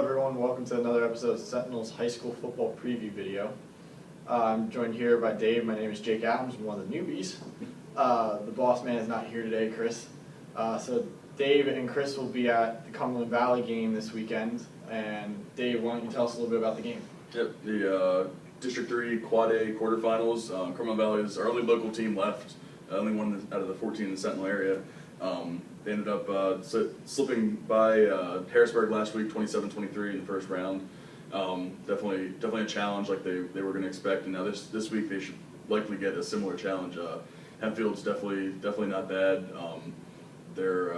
everyone, welcome to another episode of Sentinel's high school football preview video. I'm joined here by Dave. My name is Jake Adams. I'm one of the newbies. The boss man is not here today, Chris. So Dave and Chris will be at the Cumberland Valley game this weekend. And Dave, why don't you tell us a little bit about the game? Yep, the District 3 Quad A quarterfinals. Cumberland Valley is our only local team left, only one out of the 14 in the Sentinel area. They ended up slipping by Harrisburg last week, 27-23 in the first round. Definitely a challenge like they were going to expect. And now this week they should likely get a similar challenge. Hempfield's definitely not bad. They're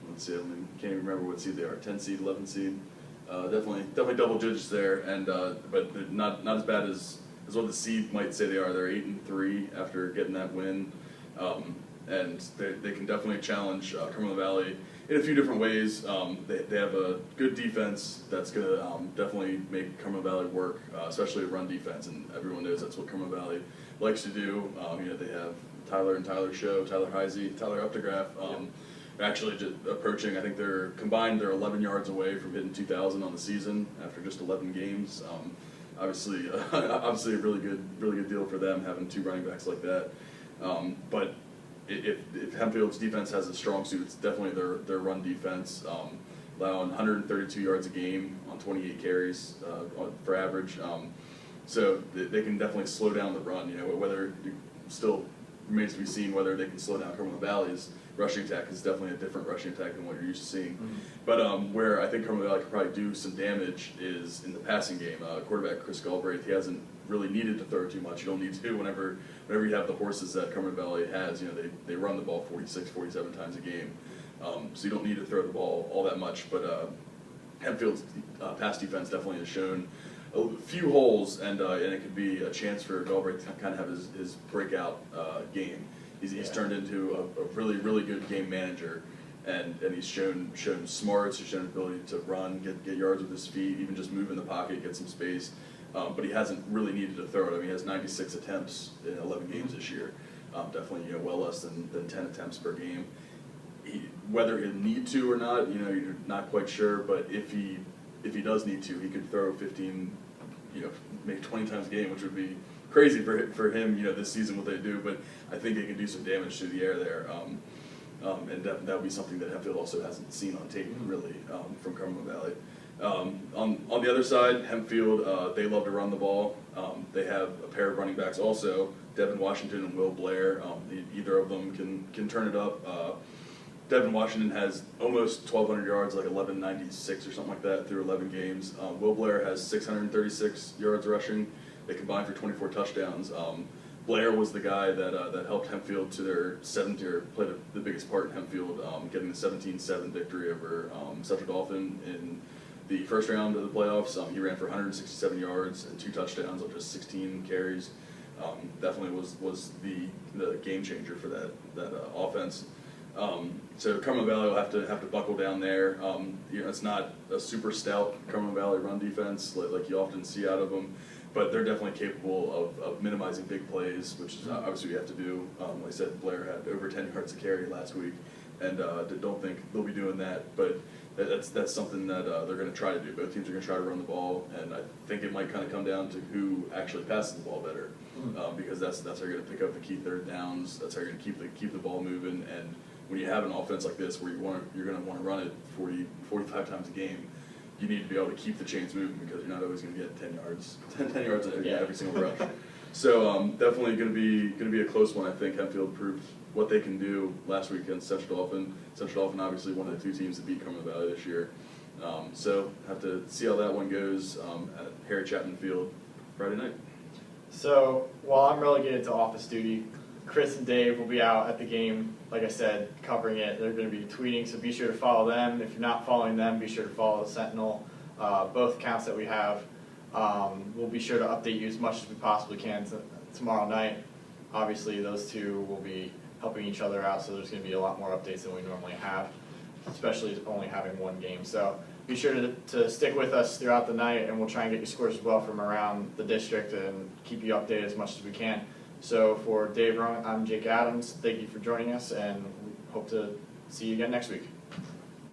let's see, can't even remember what seed they are. 10 seed, 11 seed. Definitely double digits there, and but they're not as bad as what the seed might say they are. They're 8-3 after getting that win. And they can definitely challenge Cumberland Valley in a few different ways. They have a good defense that's going to definitely make Cumberland Valley work, especially a run defense, and everyone knows that's what Cumberland Valley likes to do. They have Tyler Show, Tyler Heisey, Tyler Updegraff. Actually just approaching, I think they're 11 yards away from hitting 2,000 on the season after just 11 games. Obviously a really good deal for them having two running backs like that. But if Hempfield's defense has a strong suit, it's definitely their run defense, allowing 132 yards a game on 28 carries for average. So they can definitely slow down the run. Whether still remains to be seen whether they can slow down Cumberland Valley's rushing attack is definitely a different rushing attack than what you're used to seeing. Mm-hmm. But where I think Cumberland Valley could probably do some damage is in the passing game. Quarterback Chris Galbraith, he hasn't really needed to throw too much. You don't need to whenever you have the horses that Cumberland Valley has. They run the ball 46, 47 times a game. So you don't need to throw the ball all that much. But Hempfield's pass defense definitely has shown a few holes, and it could be a chance for Galbraith to kind of have his breakout game. He's turned into a really good game manager, and he's shown smarts. He's shown ability to run, get yards with his feet, even just move in the pocket, get some space. But he hasn't really needed to throw it. I mean, he has 96 attempts in 11 games this year. Definitely, well less than 10 attempts per game. Whether he'll need to or not, you're not quite sure. But if he does need to, he could throw 15, maybe 20 times a game, which would be crazy for him, this season what they do. But I think they can do some damage through the air there. And that would be something that Hempfield also hasn't seen on tape, really, from Cumberland Valley. On the other side, Hempfield, they love to run the ball. They have a pair of running backs also, Devin Washington and Will Blair. Either of them can turn it up. Devin Washington has almost 1,200 yards, like 1,196 or something like that through 11 games. Will Blair has 636 yards rushing. They combined for 24 touchdowns. Blair was the guy that helped Hempfield to their played the biggest part in Hempfield, getting the 17-7 victory over Central Dauphin in the first round of the playoffs. He ran for 167 yards and 2 touchdowns on just 16 carries. Definitely was the game changer for that offense. So Cumberland Valley will have to buckle down there. It's not a super stout Cumberland Valley run defense like you often see out of them, but they're definitely capable of minimizing big plays, which is obviously we have to do. Like I said, Blair had over 10 yards to carry last week, and don't think they'll be doing that, but that's something that they're going to try to do. Both teams are going to try to run the ball, and I think it might kind of come down to who actually passes the ball better, because that's how you're going to pick up the key third downs. That's how you're going to keep the ball moving. And when you have an offense like this where you're going to want to run it 45 times a game, you need to be able to keep the chains moving, because you're not always going to get 10 yards every single rush. So definitely going to be a close one. I think Hempfield proved what they can do last week against Central Dauphin. Central Dauphin, obviously one of the 2 teams that beat Cumberland Valley this year. So have to see how that one goes at Harry Chapman Field Friday night. So while I'm relegated to office duty, Chris and Dave will be out at the game, like I said, covering it. They're going to be tweeting, so be sure to follow them. If you're not following them, be sure to follow the Sentinel, both accounts that we have. We'll be sure to update you as much as we possibly can tomorrow night. Obviously, those two will be helping each other out, so there's going to be a lot more updates than we normally have, especially only having one game. So be sure to stick with us throughout the night, and we'll try and get you scores as well from around the district and keep you updated as much as we can. So for Dave Rung, I'm Jake Adams. Thank you for joining us, and we hope to see you again next week.